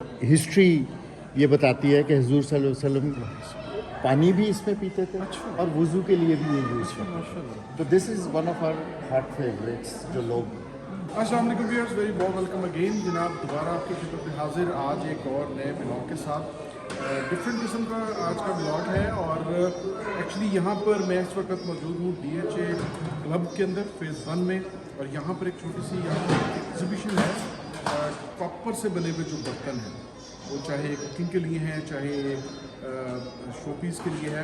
History ये बताती है कि हुजूर सल्लल्लाहु अलैहि वसल्लम पानी भी इसमें पीते थे और वज़ू के लिए भी ये यूज़ करते थे। तो this is one of our hot favourites जो लोग। अस्सलाम वालेकुम व्यूअर्स, वेरी बहुत वेलकम अगेन जनाब, दोबारा आपकी खिदमत में हाजिर आज एक और नए ब्लॉग के साथ। डिफरेंट किस्म का आज का ब्लॉग है और एक्चुअली यहाँ पर मैं इस वक्त मौजूद हूँ DHA क्लब के अंदर फेज़ 1 में, और यहाँ पर एक छोटी सी यहाँ एग्जीबिशन है कॉपर से बने हुए जो बर्तन हैं, वो चाहे कुकिंग के लिए हैं चाहे शोपीस के लिए है।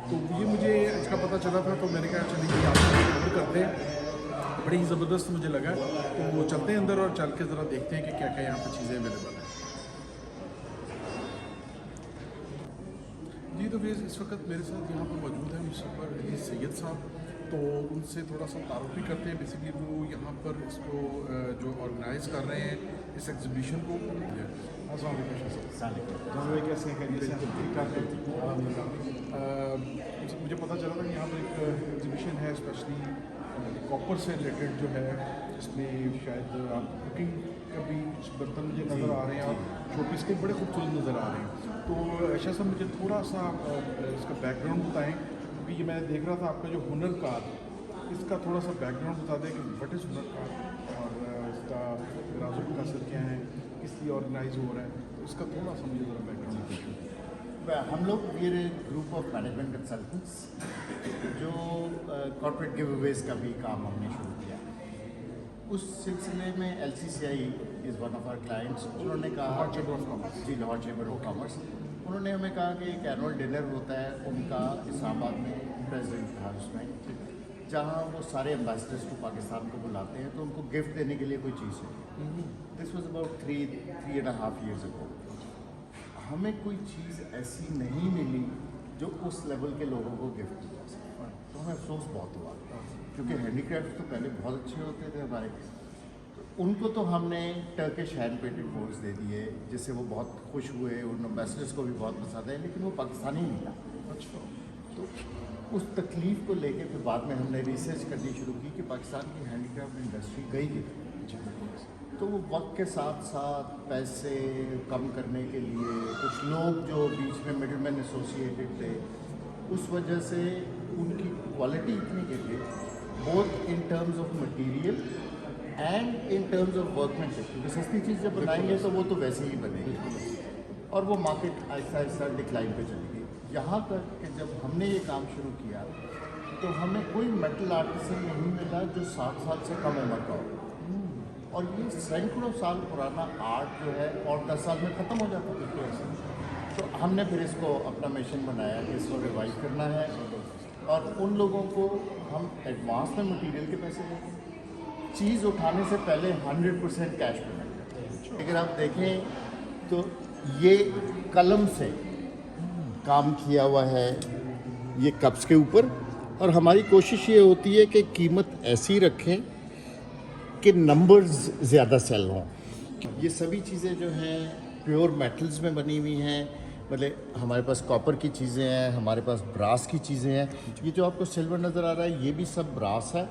तो ये मुझे इसका पता चला था तो मैंने कहा चलिए आपको कवर करते हैं, बड़ी ही ज़बरदस्त मुझे लगा। तो वो चलते हैं अंदर और चल के ज़रा देखते हैं कि क्या क्या यहाँ पर चीज़ें अवेलेबल हैं। जी तो फिर इस वक्त मेरे साथ यहाँ पर मौजूद है मुसफ़र अली सैयद साहब, तो उनसे थोड़ा सा तारुफ भी करते हैं। बेसिकली वो यहाँ पर इसको जो ऑर्गेनाइज़ कर रहे हैं इस एग्जीबिशन को। मुझे पता चला था कि यहाँ पर एक एग्जीबिशन है स्पेशली कॉपर से रिलेटेड जो है, इसमें शायद कुकिंग का भी बर्तन मुझे नज़र आ रहे हैं और शोपीस के बड़े खूबसूरत नज़र आ रहे हैं। तो ऐसा सब मुझे थोड़ा सा इसका बैकग्राउंड बताएं, क्योंकि ये मैं देख रहा था आपका जो हुनर कार, इसका थोड़ा सा बैकग्राउंड बता दें कि व्हाट इज़ हुनर कार और इसका राजुल का असर क्या है, किस लिए ऑर्गेनाइज हो रहा है, तो इसका थोड़ा सा मुझे ज़रा बैकग्राउंड बताइए। हम लोग ये ग्रुप ऑफ मैनेजमेंट कंसल्टेंट्स जो कॉर्पोरेट गिव अवेज का भी काम हमने शुरू किया, उस सिलसिले में LCCI is one of our clients. उन्होंने कहा जी, लाहौर चैम्बर ऑफ कॉमर्स, उन्होंने हमें कहा कि एक एनुअल डिनर होता है उनका इस्लामाबाद में, प्रेसिडेंट था उसमें, जहाँ वो सारे एम्बेसडर्स टू पाकिस्तान को बुलाते हैं तो उनको गिफ्ट देने के लिए कोई चीज़ है। This was about 3.5 years ago। हमें कोई चीज़ ऐसी नहीं मिली जो उस लेवल के लोगों को गिफ्ट की जा सके, तो हमें अफसोस बहुत हुआ, क्योंकि हैंडीक्राफ्ट तो पहले बहुत अच्छे होते थे हमारे। तो उनको तो हमने टर्किश हैंड पेंटेड बोर्ड्स दे दिए, जिससे वो बहुत खुश हुए, उन एम्बेसडर्स को भी बहुत पसंद है, लेकिन वो पाकिस्तानी नहीं था। अच्छा, तो उस तकलीफ़ को लेके फिर बाद में हमने रिसर्च करनी शुरू की कि पाकिस्तान की हैंडीक्राफ्ट इंडस्ट्री गई है। तो वो वक्त के साथ साथ पैसे कम करने के लिए कुछ लोग जो बीच में मिडिल मैन एसोसिएटेड थे, उस वजह से उनकी क्वालिटी इतनी गिर गई, both in terms of material and in terms of workmanship, क्योंकि सस्ती चीज़ जब बनाएंगे तो वो तो वैसे ही बनेगी, और वो मार्केट आहिस्ता आहिस्ता डिक्लाइन पे चली गई। यहाँ तक कि जब हमने ये काम शुरू किया तो हमें कोई मेटल आर्टिसन नहीं मिला जो 60 साल से कम उम्र का हो, और ये सैकड़ों साल पुराना आर्ट जो है और 10 साल में ख़त्म हो जाता है। तो हमने फिर इसको अपना मिशन बनाया कि इसको रिवाइव करना है, और उन लोगों को हम एडवांस में मटेरियल के पैसे देंगे, चीज़ उठाने से पहले 100% कैश पेमेंट। अगर आप देखें तो ये कलम से काम किया हुआ है ये कप्स के ऊपर, और हमारी कोशिश ये होती है कि कीमत ऐसी रखें कि नंबर्स ज़्यादा सेल हों। ये सभी चीज़ें जो हैं प्योर मेटल्स में बनी हुई हैं, मतलब हमारे पास कॉपर की चीज़ें हैं, हमारे पास ब्रास की चीज़ें हैं। ये जो आपको सिल्वर नज़र आ रहा है ये भी सब ब्रास है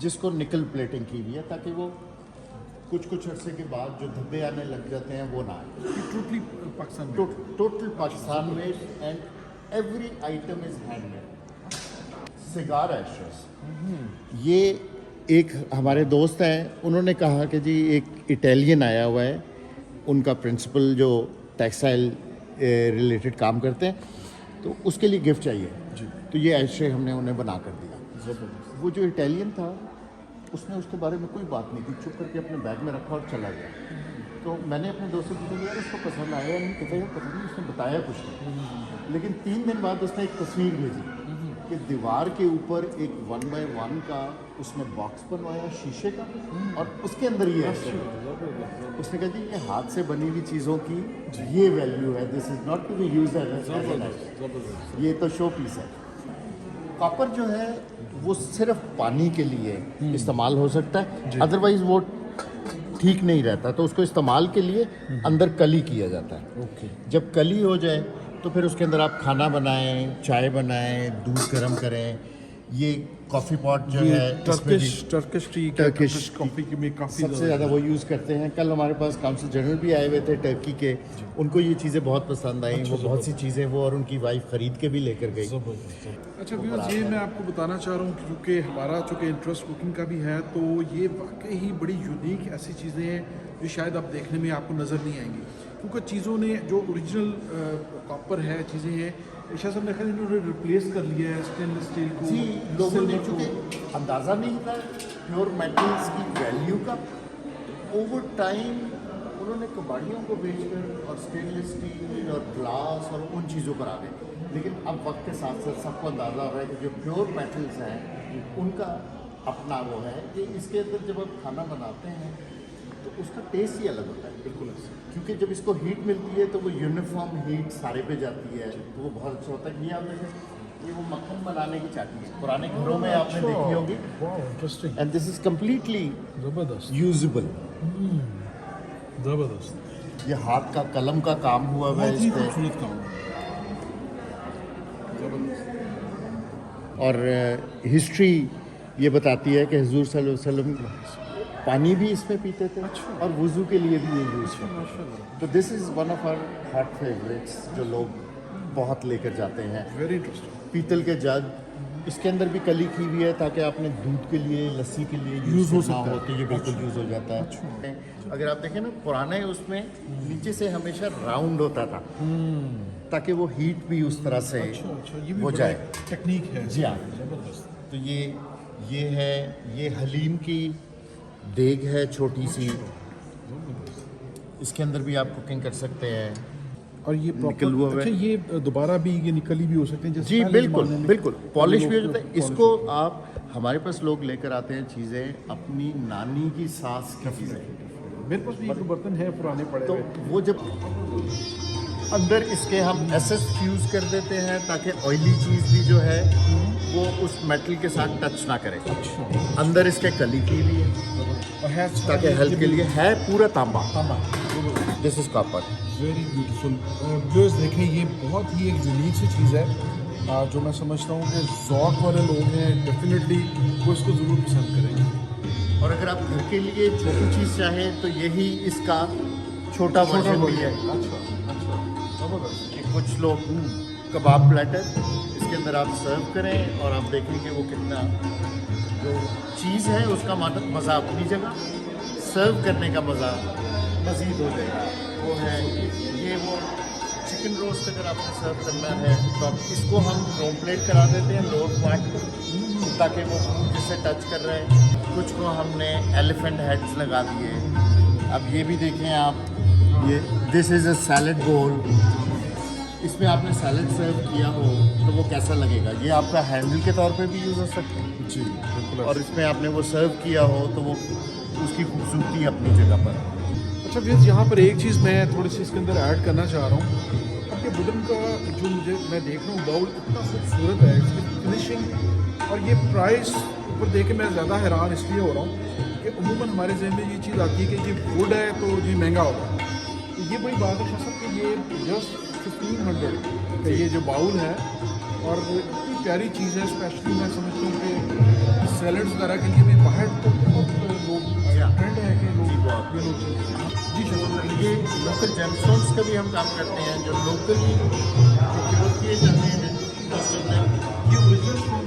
जिसको निकल प्लेटिंग की हुई है, ताकि वो कुछ अरसे के बाद जो धब्बे आने लग जाते हैं वो ना आए। Totally Pakistan total Pakistan made, and every item is handmade. Cigar ashes, ये एक हमारे दोस्त हैं, उन्होंने कहा कि जी एक इटालियन आया हुआ है, उनका प्रिंसिपल जो टेक्सटाइल रिलेटेड काम करते हैं, तो उसके लिए गिफ्ट चाहिए जी। तो ये ऐसे हमने उन्हें बना कर दिया। वो जो इटालियन था उसने उसके बारे में कोई बात नहीं की, चुप करके अपने बैग में रखा और चला गया। तो मैंने अपने दोस्त से पूछा यार इसको पसंद आया या नहीं, कहता यार पता नहीं, उसने बताया कुछ नहीं। लेकिन 3 दिन बाद उसने एक तस्वीर भेजी कि दीवार के ऊपर एक 1 by 1 का उसने बॉक्स बनवाया शीशे का, और उसके अंदर ये ऐसे उसने कहा जी ये हाथ से बनी हुई चीज़ों की ये वैल्यू है, this is not to be used as, ये तो शो पीस है। कॉपर जो है वो सिर्फ पानी के लिए इस्तेमाल हो सकता है, अदरवाइज वो ठीक नहीं रहता, तो उसको इस्तेमाल के लिए अंदर कली किया जाता है। जब कली हो जाए तो फिर उसके अंदर आप खाना बनाएं, चाय बनाएं, दूध गर्म करें, ये कॉफ़ी पॉट जो ये है इसमें भी टर्किश टी टर्किश कॉफ़ी की में काफ़ी सबसे ज़्यादा वो यूज़ करते हैं। कल हमारे पास काउंसिल जनरल भी आए हुए थे टर्की के, उनको ये चीज़ें बहुत पसंद आई। वो बहुत सी चीज़ें वो और उनकी वाइफ ख़रीद के भी लेकर गई। अच्छा व्यूअर्स, ये मैं आपको बताना चाह रहा हूँ क्योंकि हमारा चूँकि इंटरेस्ट कुकिंग का भी है, तो ये वाकई ही बड़ी यूनिक ऐसी चीज़ें हैं जो शायद आप देखने में आपको नज़र नहीं आएंगी, क्योंकि चीज़ों ने जो ओरिजिनल कॉपर है चीज़ें हैं, ईशा साहब ने ख्याल इन्होंने रिप्लेस कर लिया है स्टेनलेस स्टील को, जी, लोगों ने सिल्वर को। चूँकि अंदाज़ा नहीं था प्योर मेटल्स की वैल्यू का, ओवर टाइम उन्होंने कबाड़ियों को बेचकर और स्टेनलेस स्टील और ग्लास और उन चीज़ों पर आ गए। लेकिन अब वक्त के साथ साथ सबको अंदाज़ा हो रहा है कि जो प्योर मेटल्स हैं उनका अपना वो है कि इसके अंदर जब आप खाना बनाते हैं तो उसका टेस्ट ही अलग होता है। बिल्कुल ऐसा, क्योंकि जब इसको हीट मिलती है तो वो यूनिफॉर्म हीट सारे पे जाती है, तो वो बहुत अच्छा होता है। ये आप देखें, ये वो मक्खन बनाने की चाटी है, पुराने घरों में आपने देखी होगी। Interesting, and this is completely ज़बरदस्त यूजेबल। ज़बरदस्त, ये हाथ का कलम का काम हुआ हुआ है बहुत ही इस पे। खूबसूरत काम है, ज़बरदस्त। और हिस्ट्री ये बताती है कि हुजूर सल्लल्लाहु अलैहि वसल्लम पानी भी इसमें पीते थे और वुज़ू के लिए भी ये यूज़ करते थे। तो this is one of our hot favourites जो लोग बहुत लेकर जाते हैं। Very interesting. पीतल के जग, इसके अंदर भी कली की हुई है ताकि आपने दूध के लिए, लस्सी के लिए यूज़ हो करना सकता है। तो ये बिल्कुल यूज़ हो जाता है। अगर आप देखें ना, पुराने उसमें नीचे से हमेशा राउंड होता था ताकि वो हीट भी उस तरह से अच्छा, ये भी हो बड़ा जाए। टेक्निक है। जी हाँ। ज़बरदस्त। तो ये है, ये हलीम की देग है छोटी सी, इसके अंदर भी आप कुकिंग कर सकते हैं। और ये निकल हुआ प्रॉपर, है। अच्छा ये दोबारा भी ये निकली भी हो सकते हैं जैसे जी पहले बिल्कुल ज़माने में बिल्कुल, पॉलिश भी हो लोग जाता है। polish इसको आप, हमारे पास लोग लेकर आते हैं चीज़ें अपनी नानी की सास की चीज़ें, मेरे पास भी एक दो बर्तन है पुराने पड़े तो हुए। वो जब अंदर इसके हम एसएस फ्यूज़ कर देते हैं ताकि ऑयली चीज़ भी जो है वो उस मेटल के साथ टच ना करे। अच्छा, अंदर इसके कली की भी है और है ताकि हेल्थ के लिए है पूरा तांबा। तांबा। This is copper. Very beautiful. Viewers देखें, ये बहुत ही एक यूनिक सी चीज़ है जो मैं समझता हूँ कि ज़ौक़ वाले लोग हैं डेफिनेटली वो इसको ज़रूर पसंद करेंगे। और अगर आप घर के लिए छोटी चीज़ चाहें तो यही इसका छोटा वर्जन भी है। अच्छा, ज़बरदस्त। कि कुछ लोग कबाब प्लेटर, इसके अंदर आप सर्व करें और आप देखेंगे वो कितना, जो चीज़ है उसका मज़ा अपनी जगह, सर्व करने का मज़ा मज़ीद हो जाएगा। वो है ये वो चिकन रोस्ट, अगर आपने सर्व करना है तो आप इसको हम क्रोम प्लेट करा देते हैं लोअर पार्ट को ताकि वो जिससे टच कर रहे हैं। कुछ को हमने एलिफेंट हेड्स लगा दिए। अब ये भी देखें आप, ये दिस इज़ अ सैलड बोल, इसमें आपने सैलड सर्व किया हो तो वो कैसा लगेगा। ये आपका हैंडल के तौर पे भी यूज़ हो सकता है जी बिल्कुल। और इसमें आपने वो सर्व किया हो तो वो उसकी खूबसूरती अपनी जगह पर। अच्छा व्यूअर्स, यहाँ पर एक चीज़ मैं थोड़ी सी इसके अंदर ऐड करना चाह रहा हूँ। अब ये वुडन का जो मैं देख रहा हूँ बाउल इतना खूबसूरत है, इसकी फिनिशिंग और ये प्राइस ऊपर देख के मैं ज़्यादा हैरान इसलिए हो रहा हूँ कि अमूमन हमारे जहन में ये चीज़ आती है कि ये वुड है तो ये महंगा होगा। तो ये बड़ी बात है शाह कि ये जस्ट 1500 का ये जो बाउल है और इतनी प्यारी चीज़ है। स्पेशली मैं समझता हूँ कि सैलड्स वगैरह के लिए भी बाहर तो बहुत लोग ट्रेंड है कि लोग ये लोग जी सर। ये लोकल जेमस्टोन्स का भी हम काम करते हैं जो लोकली प्रोक्योर किए जाते हैं। ये original,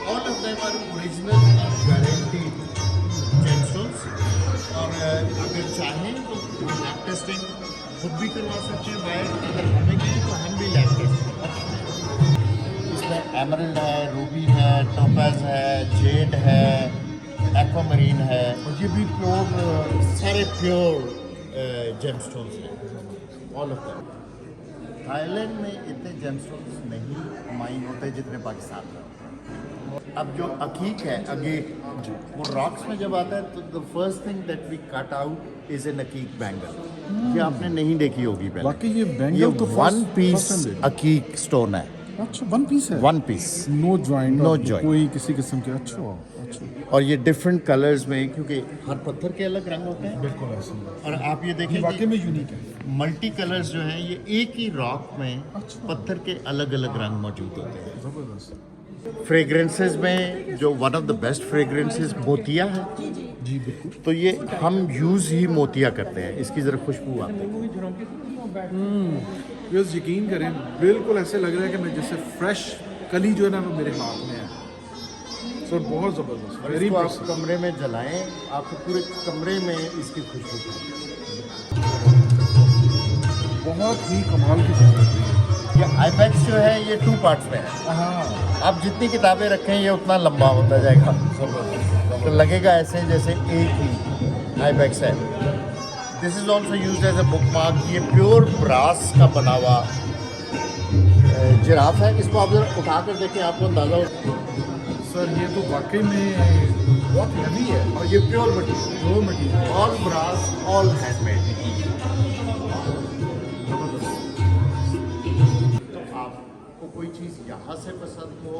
all of them are original guaranteed gemstones. और अगर चाहें तो लैब टेस्टिंग खुद भी करवा सकते हैं बाहर, अगर हमें कहें तो हम भी लैब टेस्टिंग करवा सकते हैं। इसमें एमरल्ड है, रूबी है, टोपाज है, जेड है, एक्वामरीन है, और ये भी प्योर सारे प्योर जेमस्टोन्स हैं, ऑल ऑफ देम। थाईलैंड में इतने जेमस्टोन्स नहीं माइन होते जितने पाकिस्तान में होते हैं। अब जो अकीक है, अगेट, वो रॉक्स में जब आता है तो the first thing that we cut out is an अकीक बैंगल। ये आपने नहीं देखी होगी पहले। बाकी ये बैंगल ये तो वन पीस first time अकीक स्टोन है, अच्छा वन पीस है, one piece. No joint, No joint। कोई किसी किस्म के। अच्छा अच्छा, और ये डिफरेंट कलर्स में, क्योंकि हर पत्थर के अलग रंग होते हैं। बिल्कुल ऐसे ही। और आप ये ये देखें वाकई में यूनिक है। मल्टी कलर्स जो हैं ये एक ही रॉक में अच्छा। पत्थर के अलग अलग रंग मौजूद होते हैं। ज़बरदस्त। फ्रेग्रेंसेस में जो one of the best fragrances मोतिया है जी बिल्कुल। तो ये हम यूज़ ही मोतिया करते हैं, इसकी ज़रा खुशबू आती है। बस यकीन करें बिल्कुल ऐसे लग रहा है कि मैं जैसे फ्रेश कली जो है ना वो मेरे हाथ में है। सर बहुत ज़बरदस्त, वेरी इसको आप इंप्रेसिव। कमरे में जलाएं, आपको पूरे कमरे में इसकी खुशबू आएगी। बहुत ही कमाल की चीज़ है। ये आईपैक्स जो है ये 2 पार्ट्स में है। हाँ आप जितनी किताबें रखें ये उतना लंबा होता जाएगा, तो लगेगा ऐसे जैसे एक ही आईपैक्स है। This is also use as a bookmark. ये प्योर ब्रास का बना हुआ जिराफ है। इसको आप जरा उठा कर देखें, आपको अंदाजा हो। सर ये तो वाकई में बहुत हैवी है। और ये प्योर मटीरियल, जो material all brass, all handmade. तो आपको कोई चीज़ यहाँ से पसंद हो,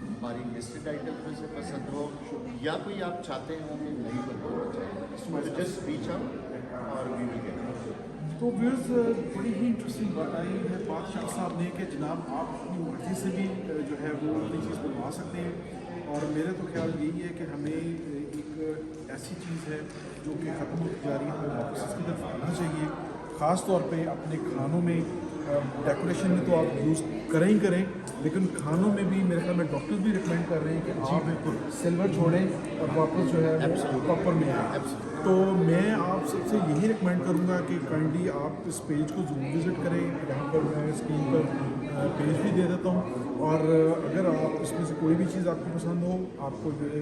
हमारी लिस्टेड आइटम में से पसंद हो, या कोई आप चाहते हो कि नहीं बनवाना चाहिए, जस्ट रीच आउट और वी विल गेट। तो व्यूअर्स बड़ी ही इंटरेस्टिंग बात आई है बादशाह साहब ने कि जनाब आप अपनी मर्जी से भी जो है वो अपनी चीज़ बनवा सकते हैं। और मेरा तो ख्याल यही है कि हमें एक ऐसी चीज़ है जो कि ख़त्म होती जा रही है, हमें वापस इसकी तरफ आना चाहिए। ख़ास तौर पे अपने खानों में डेकोरेशन में तो आप यूज़ करें ही करें, लेकिन खानों में भी मेरे ख्याल में डॉक्टर्स भी रिकमेंड कर रहे हैं कि आप बिल्कुल सिल्वर छोड़ें और वापस जो है कॉपर में आए। तो मैं आप सबसे यही रिकमेंड करूँगा कि काइंडली आप इस पेज को ज़रूर विज़िट करें। यहाँ पर मैं स्क्रीन पर पेज भी दे देता हूँ। और अगर आप इसमें से कोई भी चीज़ आपको पसंद हो, आपको जो है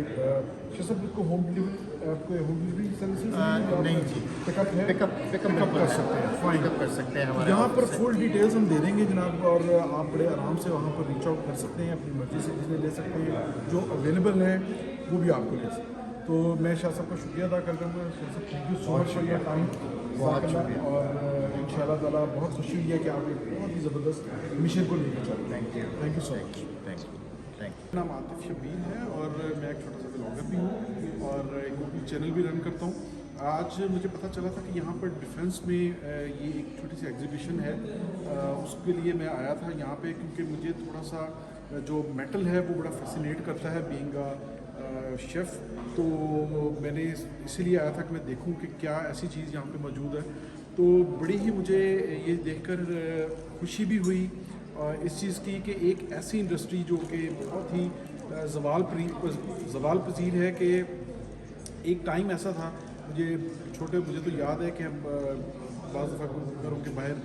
सब को होम डिलीवरी, आपको होम डिलीवरी सर्विसेज नहीं जी, पिकअप है, पिकअप कर सकते हैं। फाइन, पिकअप कर सकते हैं हमारे यहाँ पर ऑफिस से। फुल डिटेल्स हम दे देंगे जनाब, और आप बड़े आराम से वहाँ पर रीच आउट कर सकते हैं, अपनी मर्जी से चीज़ें ले सकते हैं, जो अवेलेबल हैं वो भी आपको ले सकते हैं। तो मैं शाह साहब का शुक्रिया अदा करता हूँ। शाह साहब thank you so much for your time, बहुत शुक्रिया। और इंशाल्लाह ताला बहुत खुशी हुई है कि आप एक बहुत ही ज़बरदस्त मिशन को लेकर चल रहे हैं। Thank you so much. Thank you. मेरा नाम आतिफ शबीर है और मैं एक छोटा सा ब्लॉगर भी हूँ और एक यूट्यूब चैनल भी रन करता हूँ। आज मुझे पता चला था कि यहाँ पर डिफेंस में ये एक छोटी सी एग्जीबिशन है, उसके लिए मैं आया था यहाँ पे, क्योंकि मुझे थोड़ा सा जो मेटल है वो बड़ा फैसिनेट करता है बीइंग अ शेफ़। तो मैंने इसीलिए आया था कि मैं देखूँ कि क्या ऐसी चीज़ यहाँ पे मौजूद है। तो बड़ी ही मुझे ये देखकर खुशी भी हुई इस चीज़ की कि एक ऐसी इंडस्ट्री जो कि बहुत ही ज़वाल पजीर है, कि एक टाइम ऐसा था, मुझे तो याद है कि हम बाज़ दफ़ा घरों के बाहर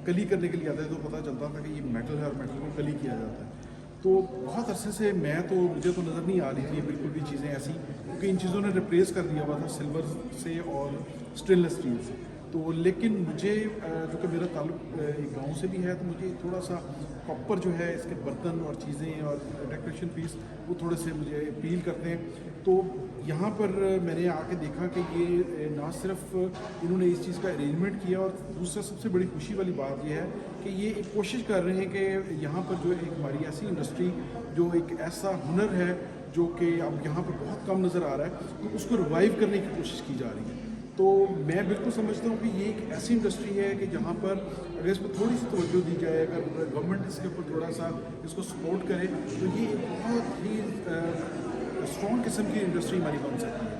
कली करने के लिए आते थे तो पता चलता था कि ये मेटल है और मेटल को कली किया जाता है। तो बहुत अरसे से मुझे तो नज़र नहीं आ रही थी बिल्कुल भी चीज़ें ऐसी, क्योंकि इन चीज़ों ने रिप्लेस कर दिया हुआ था सिल्वर से और स्टेनलेस स्टील से। तो लेकिन मुझे जो कि मेरा ताल्लुक एक गांव से भी है, तो मुझे थोड़ा सा कॉपर जो है इसके बर्तन और चीज़ें और डेकोरेशन पीस वो थोड़े से मुझे अपील करते हैं। तो यहाँ पर मैंने आके देखा कि ये ना सिर्फ इन्होंने इस चीज़ का अरेंजमेंट किया, और दूसरा सबसे बड़ी खुशी वाली बात यह है कि ये एक कोशिश कर रहे हैं कि यहाँ पर जो एक हमारी ऐसी इंडस्ट्री जो एक ऐसा हुनर है जो कि अब यहाँ पर बहुत कम नज़र आ रहा है, तो उसको रिवाइव करने की कोशिश की जा रही है। तो मैं बिल्कुल समझता हूँ कि ये एक ऐसी इंडस्ट्री है कि जहाँ पर अगर इस पर थोड़ी सी तवज्जो दी जाए, अगर गवर्नमेंट इसके ऊपर थोड़ा सा इसको सपोर्ट करे, तो ये एक बहुत ही स्ट्रॉन्ग किस्म की इंडस्ट्री हमारी बन सकती है।